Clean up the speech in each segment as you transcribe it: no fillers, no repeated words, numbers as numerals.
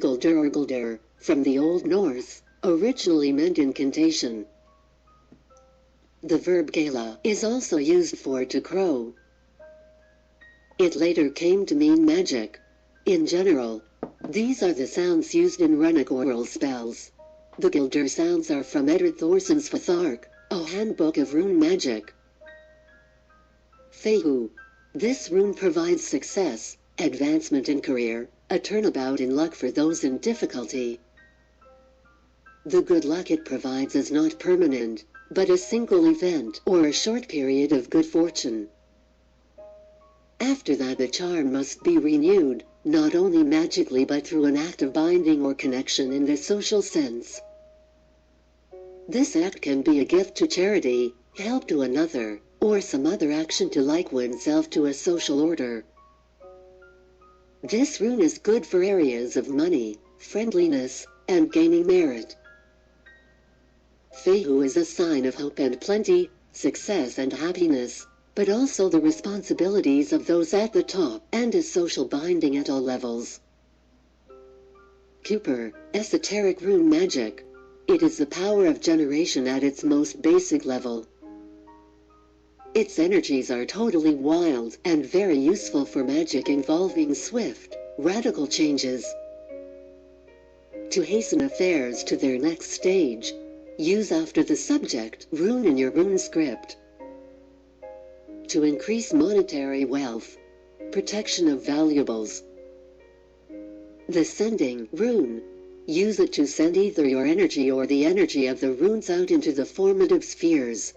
Guldur or Guldur, from the Old Norse, originally meant incantation. The verb gala is also used for to crow. It later came to mean magic. In general, these are the sounds used in runic oral spells. The Guldur sounds are from Edward Thorson's Fathark, a handbook of rune magic. Fehu. This rune provides success, advancement in career, a turnabout in luck for those in difficulty. The good luck it provides is not permanent, but a single event or a short period of good fortune. After that the charm must be renewed, not only magically but through an act of binding or connection in the social sense. This act can be a gift to charity, help to another, or some other action to like oneself to a social order. This rune is good for areas of money, friendliness, and gaining merit. Fehu is a sign of hope and plenty, success and happiness, but also the responsibilities of those at the top and a social binding at all levels. Cooper, esoteric rune magic. It is the power of generation at its most basic level. Its energies are totally wild and very useful for magic involving swift, radical changes. To hasten affairs to their next stage, use after the subject rune in your rune script. To increase monetary wealth, protection of valuables. The sending rune. Use it to send either your energy or the energy of the runes out into the formative spheres.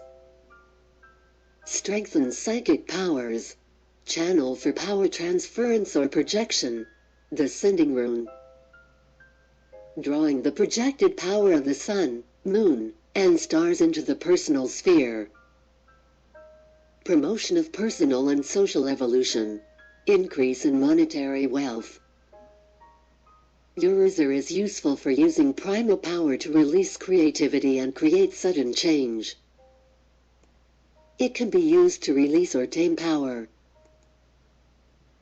Strengthen psychic powers. Channel for power transference or projection. The sending rune. Drawing the projected power of the sun, moon, and stars into the personal sphere. Promotion of personal and social evolution. Increase in monetary wealth. User is useful for using primal power to release creativity and create sudden change. It can be used to release or tame power.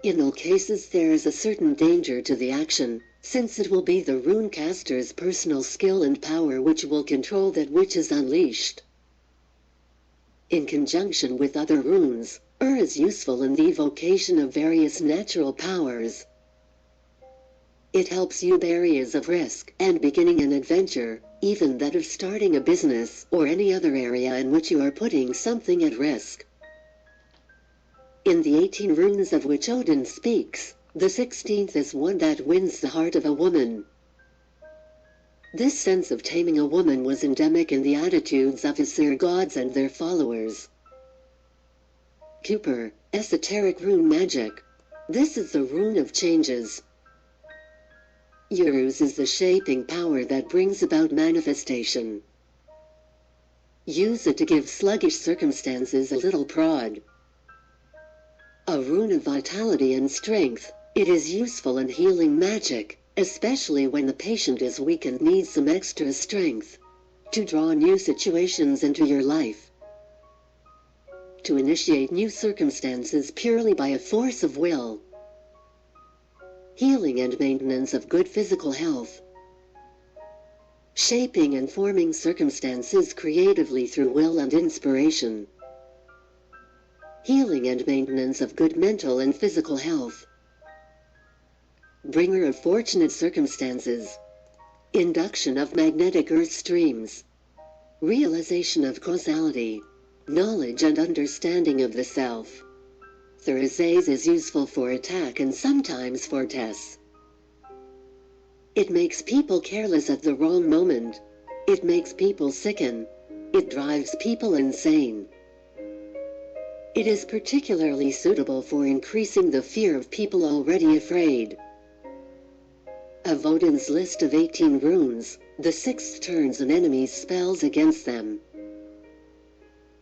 In all cases there is a certain danger to the action, since it will be the rune caster's personal skill and power which will control that which is unleashed. In conjunction with other runes, is useful in the evocation of various natural powers. It helps you in areas of risk and beginning an adventure, even that of starting a business or any other area in which you are putting something at risk. In the 18 runes of which Odin speaks, the 16th is one that wins the heart of a woman. This sense of taming a woman was endemic in the attitudes of Aesir gods and their followers. Cooper, esoteric rune magic. This is the rune of changes. Uruz is the shaping power that brings about manifestation. Use it to give sluggish circumstances a little prod. A rune of vitality and strength, it is useful in healing magic, especially when the patient is weak and needs some extra strength. To draw new situations into your life. To initiate new circumstances purely by a force of will. Healing and maintenance of good physical health. Shaping and forming circumstances creatively through will and inspiration. Healing and maintenance of good mental and physical health. Bringer of fortunate circumstances. Induction of magnetic earth streams. Realization of causality. Knowledge and understanding of the self. Thursdays is useful for attack and sometimes for tests. It makes people careless at the wrong moment. It makes people sicken. It drives people insane. It is particularly suitable for increasing the fear of people already afraid. Of Odin's list of 18 runes, the 6th turns an enemy's spells against them.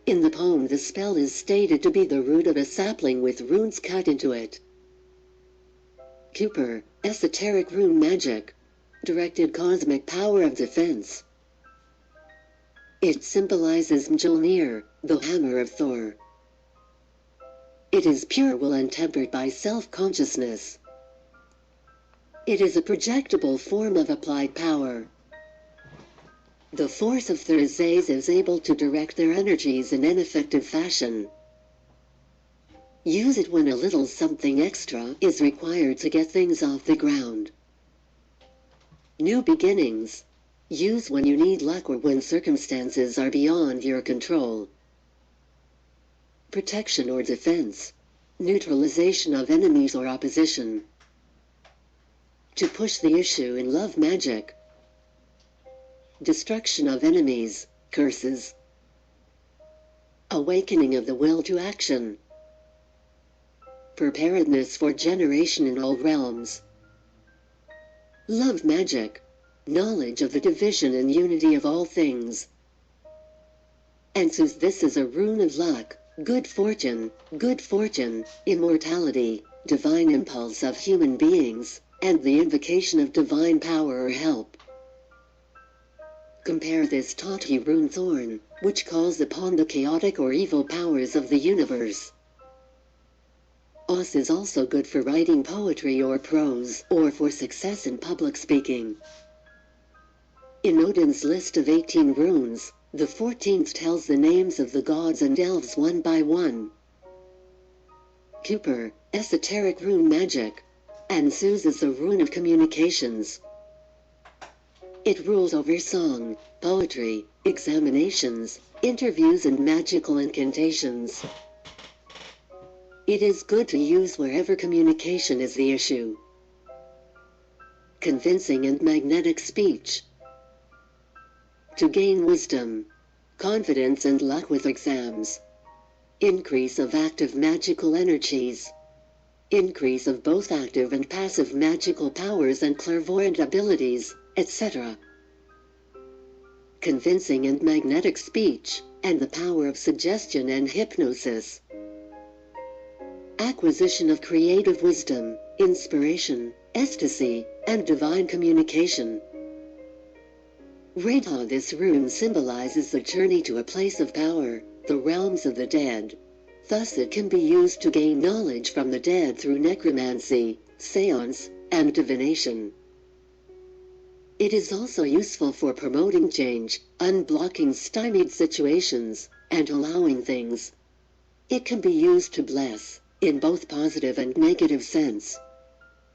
In the poem the spell is stated to be the root of a sapling with runes cut into it. Cooper, esoteric rune magic. Directed cosmic power of defense. It symbolizes Mjolnir, the hammer of Thor. It is pure will and tempered by self-consciousness. It is a projectable form of applied power. The force of Crusades is able to direct their energies in an effective fashion. Use it when a little something extra is required to get things off the ground. New beginnings. Use when you need luck or when circumstances are beyond your control. Protection or defense. Neutralization of enemies or opposition. To push the issue in love magic. Destruction of enemies, curses. Awakening of the will to action. Preparedness for generation in all realms. Love magic. Knowledge of the division and unity of all things. And since this is a rune of luck, good fortune, immortality, divine impulse of human beings, and the invocation of divine power or help. Compare this tawny rune thorn, which calls upon the chaotic or evil powers of the universe. Os is also good for writing poetry or prose, or for success in public speaking. In Odin's list of 18 runes, the 14th tells the names of the gods and elves one by one. Cooper, esoteric rune magic. And Suz is the rune of communications. It rules over song, poetry, examinations, interviews and magical incantations. It is good to use wherever communication is the issue. Convincing and magnetic speech. To gain wisdom, confidence and luck with exams. Increase of active magical energies. Increase of both active and passive magical powers and clairvoyant abilities, etc. Convincing and magnetic speech, and the power of suggestion and hypnosis. Acquisition of creative wisdom, inspiration, ecstasy, and divine communication. Radha. This rune symbolizes the journey to a place of power, the realms of the dead. Thus it can be used to gain knowledge from the dead through necromancy, seance, and divination. It is also useful for promoting change, unblocking stymied situations, and allowing things. It can be used to bless, in both positive and negative sense.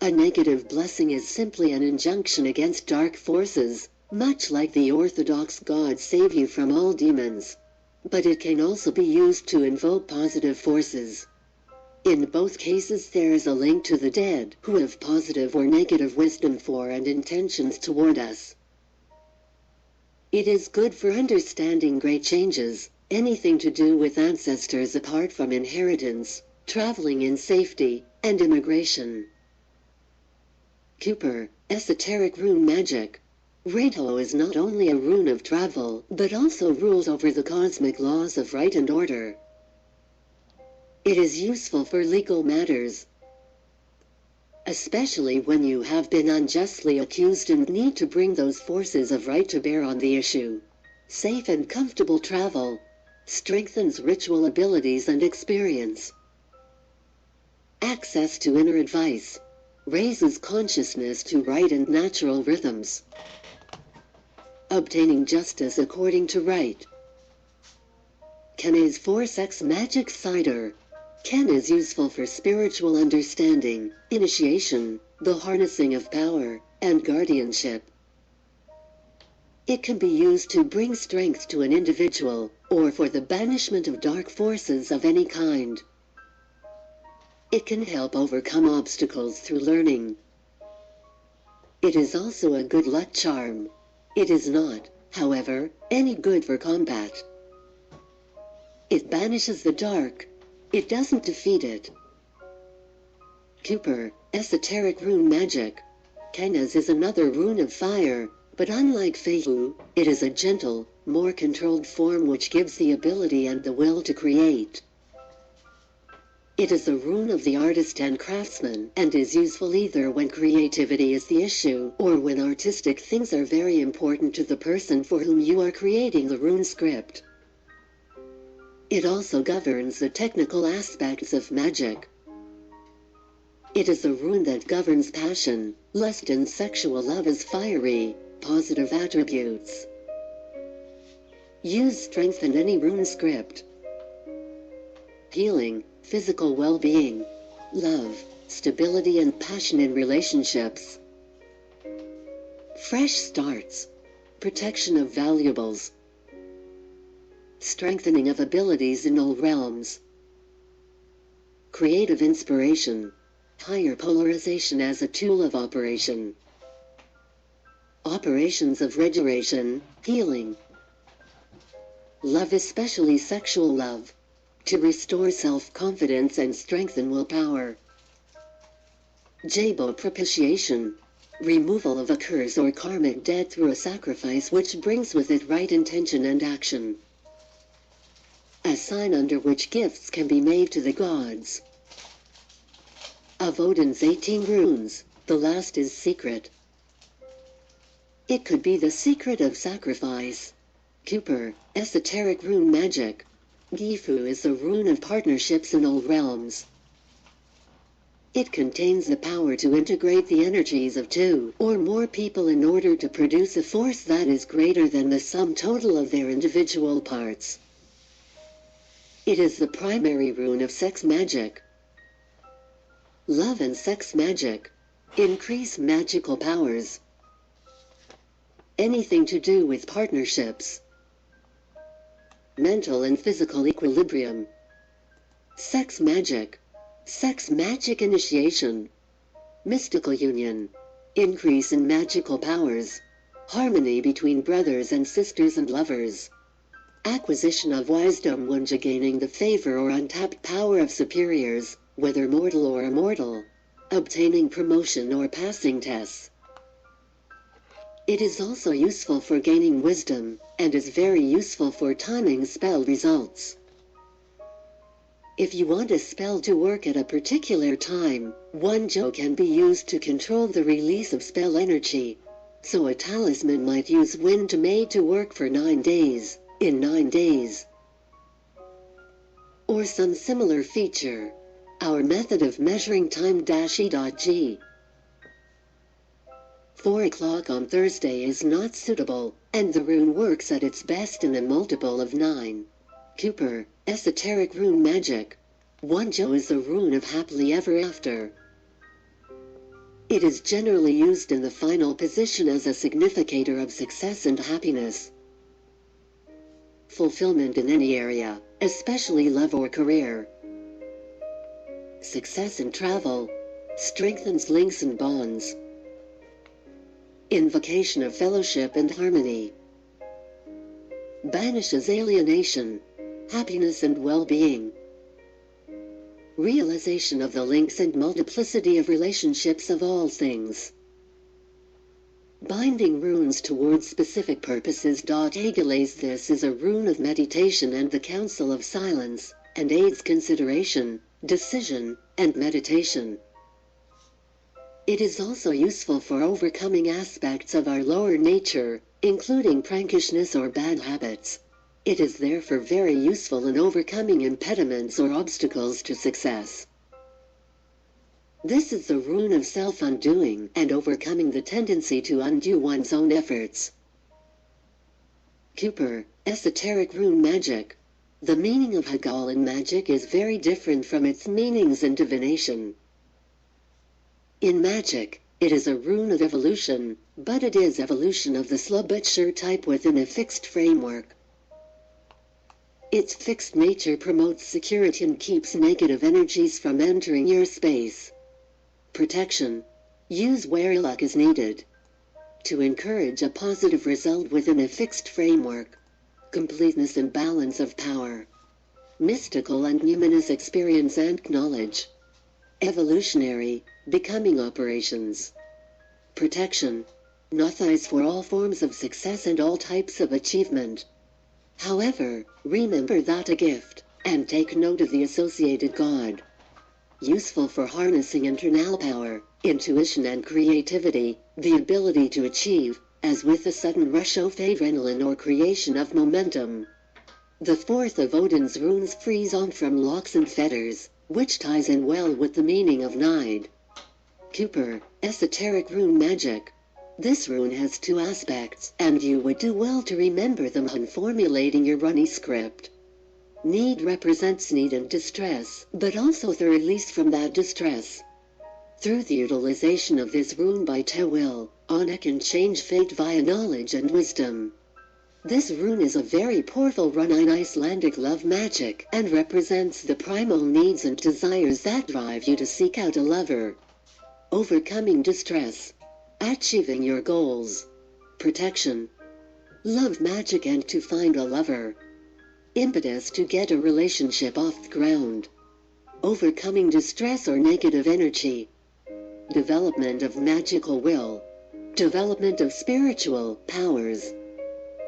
A negative blessing is simply an injunction against dark forces, much like the Orthodox God save you from all demons. But it can also be used to invoke positive forces. In both cases there is a link to the dead, who have positive or negative wisdom for and intentions toward us. It is good for understanding great changes, anything to do with ancestors apart from inheritance, traveling in safety, and immigration. Cooper, esoteric rune magic. Radha is not only a rune of travel, but also rules over the cosmic laws of right and order. It is useful for legal matters, especially when you have been unjustly accused and need to bring those forces of right to bear on the issue. Safe and comfortable travel strengthens ritual abilities and experience. Access to inner advice raises consciousness to right and natural rhythms. Obtaining justice according to right. Ken is for sex magic cider. Ken is useful for spiritual understanding, initiation, the harnessing of power, and guardianship. It can be used to bring strength to an individual, or for the banishment of dark forces of any kind. It can help overcome obstacles through learning. It is also a good luck charm. It is not, however, any good for combat. It banishes the dark. It doesn't defeat it. Cooper, esoteric rune magic. Kenas is another rune of fire, but unlike Fehu, it is a gentle, more controlled form which gives the ability and the will to create. It is a rune of the artist and craftsman, and is useful either when creativity is the issue, or when artistic things are very important to the person for whom you are creating the rune script. It also governs the technical aspects of magic. It is a rune that governs passion, lust and sexual love as fiery, positive attributes. Use strength in any rune script. Healing, physical well-being, love, stability and passion in relationships. Fresh starts, protection of valuables, strengthening of abilities in all realms. Creative inspiration, higher polarization as a tool of operation. Operations of regeneration, healing. Love, especially sexual love, to restore self-confidence and strengthen willpower. Jabo propitiation, removal of a curse or karmic debt through a sacrifice which brings with it right intention and action. A sign under which gifts can be made to the gods. Of Odin's 18 runes, the last is secret. It could be the secret of sacrifice. Cooper, esoteric rune magic. Gifu is the rune of partnerships in all realms. It contains the power to integrate the energies of two or more people in order to produce a force that is greater than the sum total of their individual parts. It is the primary rune of sex magic. Love and sex magic increase magical powers. Anything to do with partnerships. Mental and physical equilibrium. Sex magic initiation. Mystical union, increase in magical powers. Harmony between brothers and sisters and lovers. Acquisition of wisdom when gaining the favor or untapped power of superiors, whether mortal or immortal. Obtaining promotion or passing tests. It is also useful for gaining wisdom, and is very useful for timing spell results. If you want a spell to work at a particular time, one jo can be used to control the release of spell energy. So a talisman might use wind made to work for 9 days, in 9 days. Or some similar feature. Our method of measuring time-e.g. 4 o'clock on Thursday is not suitable, and the rune works at its best in a multiple of 9. Cooper, esoteric rune magic. 1 jo is the rune of happily ever after. It is generally used in the final position as a significator of success and happiness. Fulfillment in any area, especially love or career. Success in travel. Strengthens links and bonds. Invocation of fellowship and harmony. Banishes alienation, happiness and well-being. Realization of the links and multiplicity of relationships of all things. Binding runes towards specific purposes. Agelays. This is a rune of meditation and the counsel of silence, and aids consideration, decision, and meditation. It is also useful for overcoming aspects of our lower nature, including prankishness or bad habits. It is therefore very useful in overcoming impediments or obstacles to success. This is the rune of self-undoing and overcoming the tendency to undo one's own efforts. Cooper, esoteric rune magic. The meaning of Haggal in magic is very different from its meanings in divination. In magic, it is a rune of evolution, but it is evolution of the slow but sure type within a fixed framework. Its fixed nature promotes security and keeps negative energies from entering your space. Protection. Use where luck is needed. To encourage a positive result within a fixed framework. Completeness and balance of power. Mystical and numinous experience and knowledge. Evolutionary, becoming operations. Protection. Nothais for all forms of success and all types of achievement. However, remember that a gift, and take note of the associated god. Useful for harnessing internal power, intuition and creativity, the ability to achieve, as with a sudden rush of adrenaline or creation of momentum. The fourth of Odin's runes frees on from locks and fetters, which ties in well with the meaning of Nide. Cooper, Esoteric Rune Magic. This rune has two aspects, and you would do well to remember them when formulating your runny script. Need represents need and distress, but also the release from that distress. Through the utilization of this rune by Tewil, Anna can change fate via knowledge and wisdom. This rune is a very powerful rune in Icelandic love magic, and represents the primal needs and desires that drive you to seek out a lover. Overcoming distress. Achieving your goals. Protection. Love magic and to find a lover. Impetus to get a relationship off the ground. Overcoming distress or negative energy. Development of magical will. Development of spiritual powers.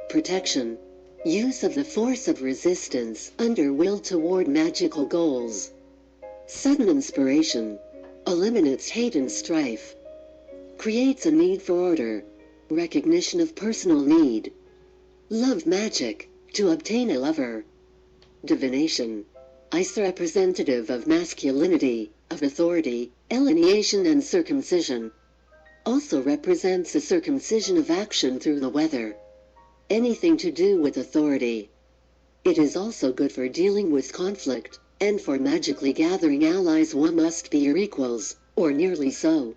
Protection. Use of the force of resistance under will toward magical goals. Sudden inspiration. Eliminates hate and strife. Creates a need for order. Recognition of personal need. Love magic. To obtain a lover. Divination. Is representative of masculinity, of authority, alienation and circumcision. Also represents a circumcision of action through the weather. Anything to do with authority. It is also good for dealing with conflict, and for magically gathering allies one must be your equals, or nearly so.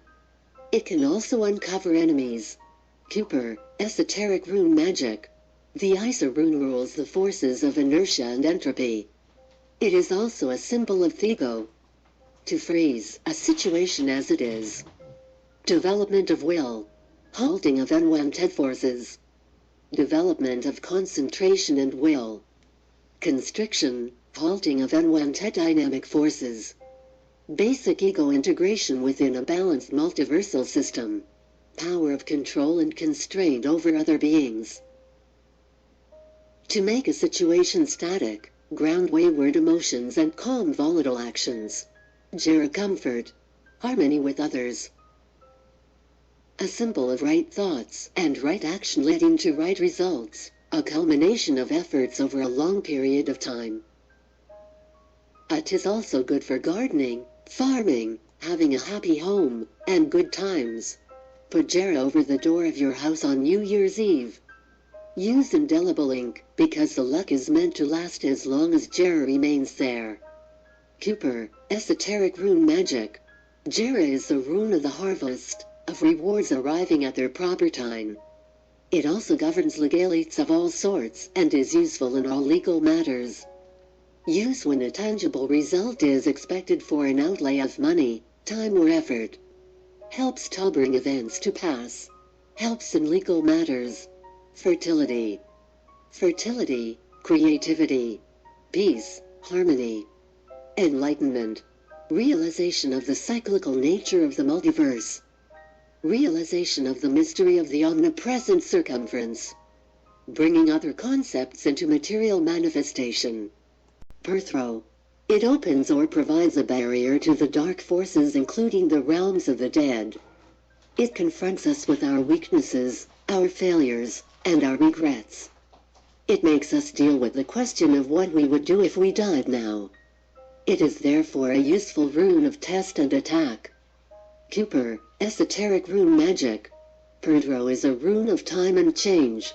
It can also uncover enemies. Cooper, Esoteric Rune Magic. The Isa rune rules the forces of inertia and entropy. It is also a symbol of the ego. To freeze a situation as it is. Development of will. Halting of unwanted forces. Development of concentration and will. Constriction, halting of unwanted dynamic forces. Basic ego integration within a balanced multiversal system. Power of control and constraint over other beings. To make a situation static, ground wayward emotions and calm volatile actions. Jera comfort. Harmony with others. A symbol of right thoughts and right action leading to right results, a culmination of efforts over a long period of time. It is also good for gardening, farming, having a happy home, and good times. Put Jera over the door of your house on New Year's Eve. Use indelible ink, because the luck is meant to last as long as Jera remains there. Cooper, Esoteric Rune Magic. Jera is the rune of the harvest, of rewards arriving at their proper time. It also governs legalities of all sorts and is useful in all legal matters. Use when a tangible result is expected for an outlay of money, time or effort. Helps to bring events to pass. Helps in legal matters. Fertility. Fertility, creativity, peace, harmony. Enlightenment. Realization of the cyclical nature of the multiverse. Realization of the mystery of the omnipresent circumference. Bringing other concepts into material manifestation. Perthrow. It opens or provides a barrier to the dark forces including the realms of the dead. It confronts us with our weaknesses, our failures, and our regrets. It makes us deal with the question of what we would do if we died now. It is therefore a useful rune of test and attack. Cooper, Esoteric Rune Magic. Perthrow is a rune of time and change.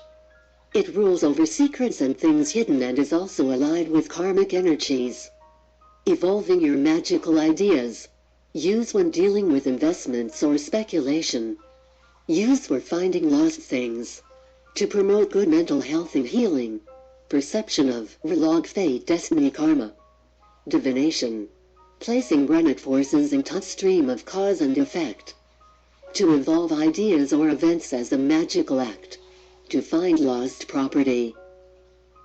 It rules over secrets and things hidden and is also allied with karmic energies. Evolving your magical ideas. Use when dealing with investments or speculation. Use for finding lost things. To promote good mental health and healing. Perception of relog fate destiny karma. Divination. Placing running forces in touch stream of cause and effect. To evolve ideas or events as a magical act. To find lost property.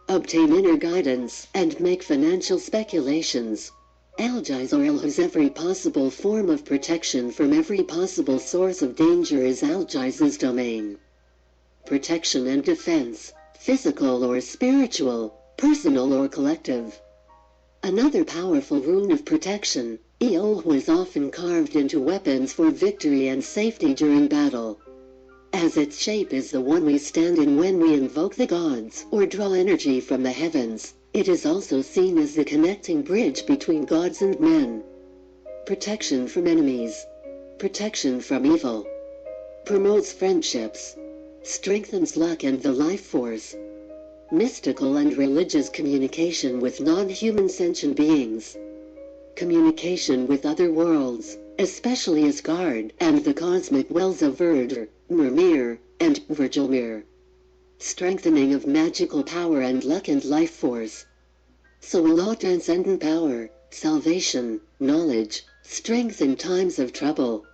Obtain inner guidance and make financial speculations. Algi's oil has every possible form of protection from every possible source of danger is Algi's domain. Protection and defense, physical or spiritual, personal or collective. Another powerful rune of protection, Eol was often carved into weapons for victory and safety during battle. As its shape is the one we stand in when we invoke the gods or draw energy from the heavens, it is also seen as the connecting bridge between gods and men. Protection from enemies. protection from evil, promotes friendships, strengthens luck and the life force, mystical and religious communication with non-human sentient beings, communication with other worlds, especially Asgard and the cosmic wells of Urdr, Myrmir, and Virgilmir, strengthening of magical power and luck and life force. So a law transcendent power, salvation, knowledge, strength in times of trouble.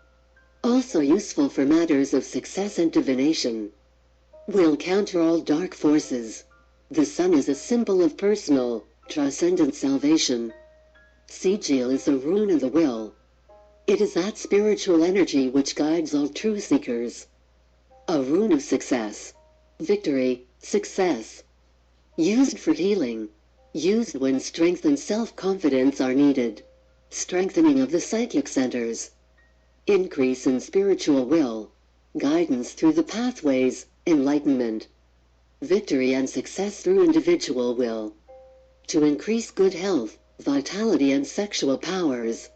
Also useful for matters of success and divination. Will counter all dark forces. The sun is a symbol of personal, transcendent salvation. Sigil is a rune of the will. It is that spiritual energy which guides all true seekers. A rune of success. Victory, success. Used for healing. Used when strength and self-confidence are needed. Strengthening of the psychic centers. Increase in spiritual will. Guidance through the pathways, enlightenment. Victory and success through individual will. To increase good health, vitality and sexual powers.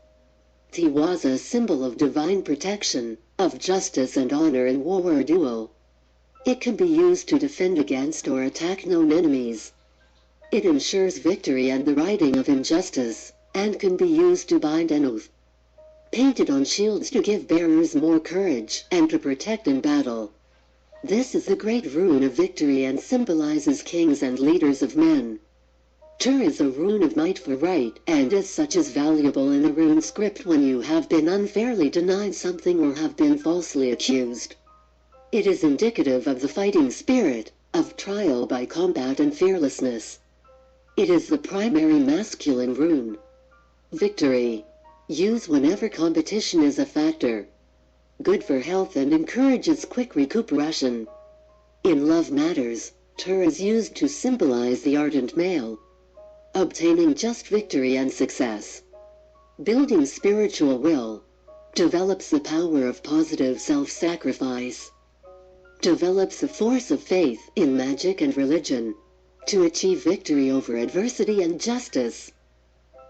T was a symbol of divine protection, of justice and honor in war or duel. It can be used to defend against or attack known enemies. It ensures victory and the righting of injustice, and can be used to bind an oath. Painted on shields to give bearers more courage and to protect in battle. This is the great rune of victory and symbolizes kings and leaders of men. Tur is a rune of might for right and as such is valuable in the rune script when you have been unfairly denied something or have been falsely accused. It is indicative of the fighting spirit, of trial by combat and fearlessness. It is the primary masculine rune. Victory. Use whenever competition is a factor. Good for health and encourages quick recuperation. In love matters, Tur is used to symbolize the ardent male. Obtaining just victory and success. Building spiritual will. Develops the power of positive self-sacrifice. Develops a force of faith in magic and religion. To achieve victory over adversity and justice.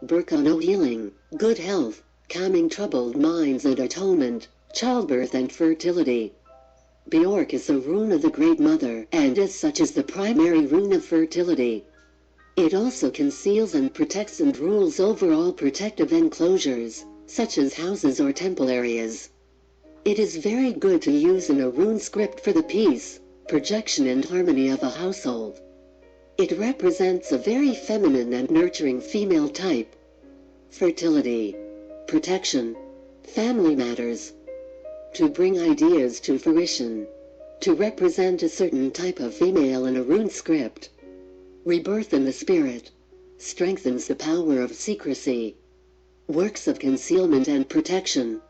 Burkano healing, good health, calming troubled minds and atonement, childbirth and fertility. Bjork is a rune of the Great Mother and as such is the primary rune of fertility. It also conceals and protects and rules over all protective enclosures, such as houses or temple areas. It is very good to use in a rune script for the peace, projection and harmony of a household. It represents a very feminine and nurturing female type. Fertility, protection, family matters. To bring ideas to fruition. To represent a certain type of female in a rune script. Rebirth in the spirit. Strengthens the power of secrecy. Works of concealment and protection.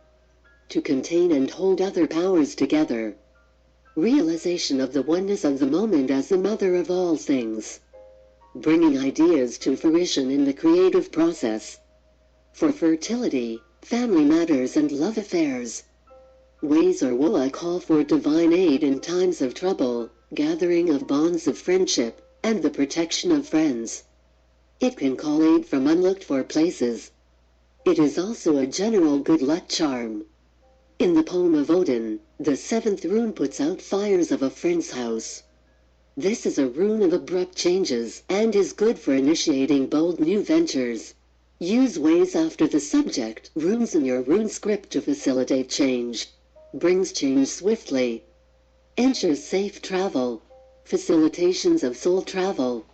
To contain and hold other powers together. Realization of the oneness of the moment as the mother of all things. Bringing ideas to fruition in the creative process. For fertility, family matters and love affairs. Ways or woa call for divine aid in times of trouble, gathering of bonds of friendship, and the protection of friends. It can call aid from unlooked-for places. It is also a general good luck charm. In the poem of Odin, the seventh rune puts out fires of a friend's house. This is a rune of abrupt changes and is good for initiating bold new ventures. Use ways after the subject runes in your rune script to facilitate change. Brings change swiftly. Ensures safe travel. Facilitations of soul travel.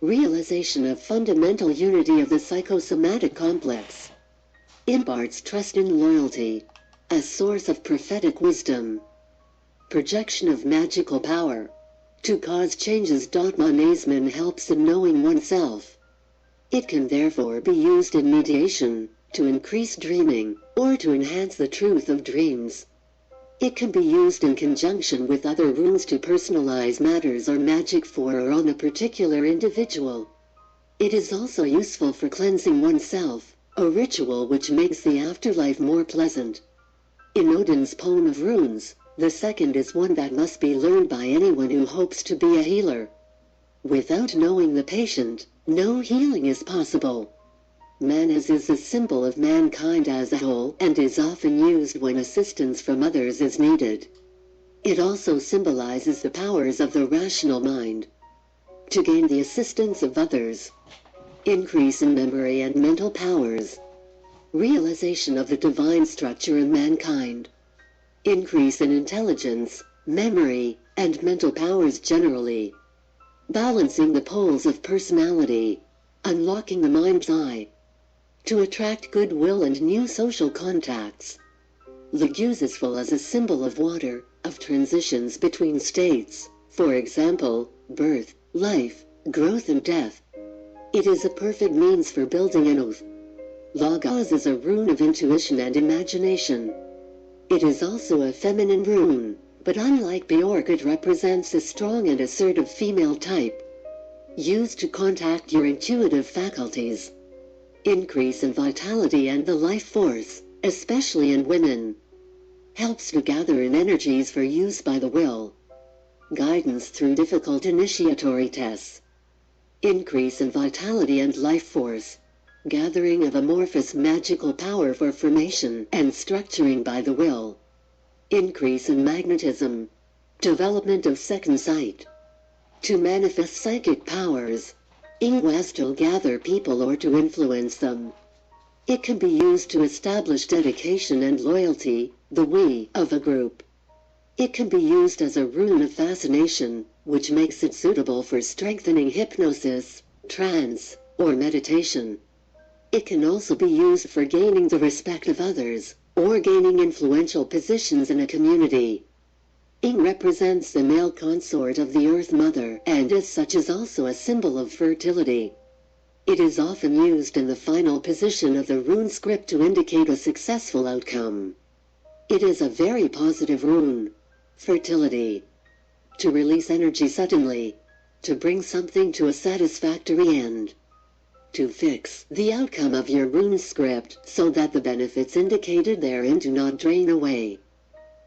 Realization of fundamental unity of the psychosomatic complex. Imparts trust and loyalty. A source of prophetic wisdom. Projection of magical power. To cause changes. Monisman helps in knowing oneself. It can therefore be used in mediation, to increase dreaming, or to enhance the truth of dreams. It can be used in conjunction with other runes to personalize matters or magic for or on a particular individual. It is also useful for cleansing oneself, a ritual which makes the afterlife more pleasant. In Odin's poem of runes, the second is one that must be learned by anyone who hopes to be a healer. Without knowing the patient, no healing is possible. Manas is a symbol of mankind as a whole and is often used when assistance from others is needed. It also symbolizes the powers of the rational mind to gain the assistance of others, increase in memory and mental powers, realization of the divine structure in mankind, increase in intelligence, memory, and mental powers generally, balancing the poles of personality, unlocking the mind's eye, to attract goodwill and new social contacts. The Guse is full as a symbol of water, of transitions between states, for example, birth, life, growth and death. It is a perfect means for building an oath. Logos is a rune of intuition and imagination. It is also a feminine rune, but unlike Bjork, it represents a strong and assertive female type, used to contact your intuitive faculties. Increase in vitality and the life force, especially in women. Helps to gather in energies for use by the will. Guidance through difficult initiatory tests. Increase in vitality and life force. Gathering of amorphous magical power for formation and structuring by the will. Increase in magnetism. Development of second sight. To manifest psychic powers. Ingwas to gather people or to influence them. It can be used to establish dedication and loyalty, the we of a group. It can be used as a rune of fascination, which makes it suitable for strengthening hypnosis, trance, or meditation. It can also be used for gaining the respect of others, or gaining influential positions in a community. Ing represents the male consort of the Earth Mother and as such is also a symbol of fertility. It is often used in the final position of the rune script to indicate a successful outcome. It is a very positive rune. Fertility. To release energy suddenly. To bring something to a satisfactory end. To fix the outcome of your rune script so that the benefits indicated therein do not drain away.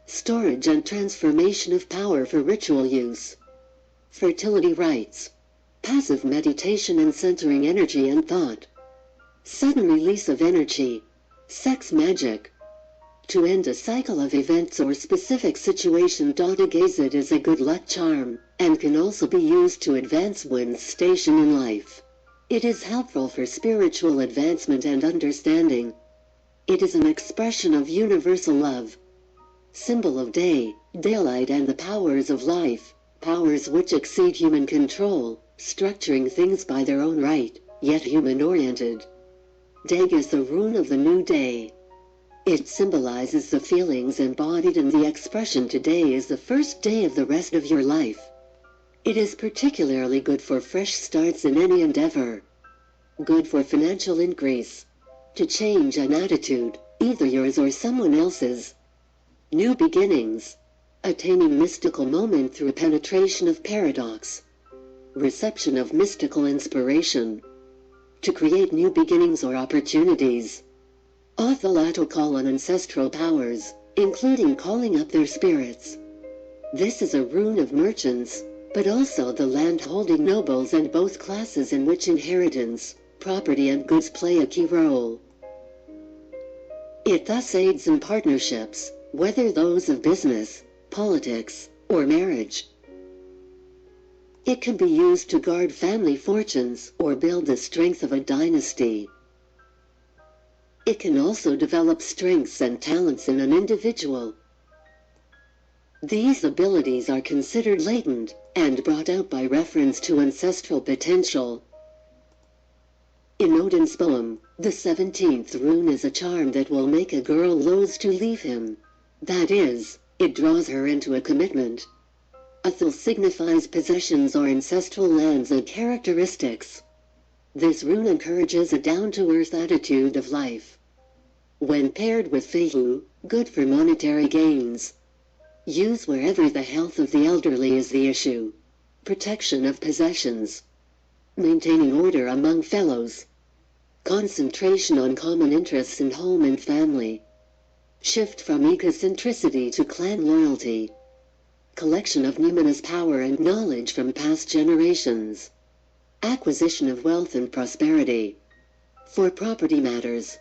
Storage and transformation of power for ritual use. Fertility rites. Passive meditation and centering energy and thought. Sudden release of energy. Sex magic. To end a cycle of events or specific situation. Agazid is a good luck charm, and can also be used to advance one's station in life. It is helpful for spiritual advancement and understanding. It is an expression of universal love. Symbol of day, daylight and the powers of life, powers which exceed human control, structuring things by their own right, yet human-oriented. Dag is the rune of the new day. It symbolizes the feelings embodied in the expression today is the first day of the rest of your life. It is particularly good for fresh starts in any endeavor. Good for financial increase. To change an attitude, either yours or someone else's. New beginnings. Attaining mystical moment through penetration of paradox. Reception of mystical inspiration. To create new beginnings or opportunities. Authalato call on ancestral powers, including calling up their spirits. This is a rune of merchants, but also the land-holding nobles and both classes in which inheritance, property and goods play a key role. It thus aids in partnerships, whether those of business, politics, or marriage. It can be used to guard family fortunes or build the strength of a dynasty. It can also develop strengths and talents in an individual. These abilities are considered latent and brought out by reference to ancestral potential. In Odin's poem, the 17th rune is a charm that will make a girl loath to leave him. That is, it draws her into a commitment. Athel signifies possessions or ancestral lands and characteristics. This rune encourages a down-to-earth attitude of life. When paired with Fehu, good for monetary gains. Use wherever the health of the elderly is the issue. Protection of possessions. Maintaining order among fellows. Concentration on common interests in home and family. Shift from egocentricity to clan loyalty. Collection of numinous power and knowledge from past generations. Acquisition of wealth and prosperity. For property matters,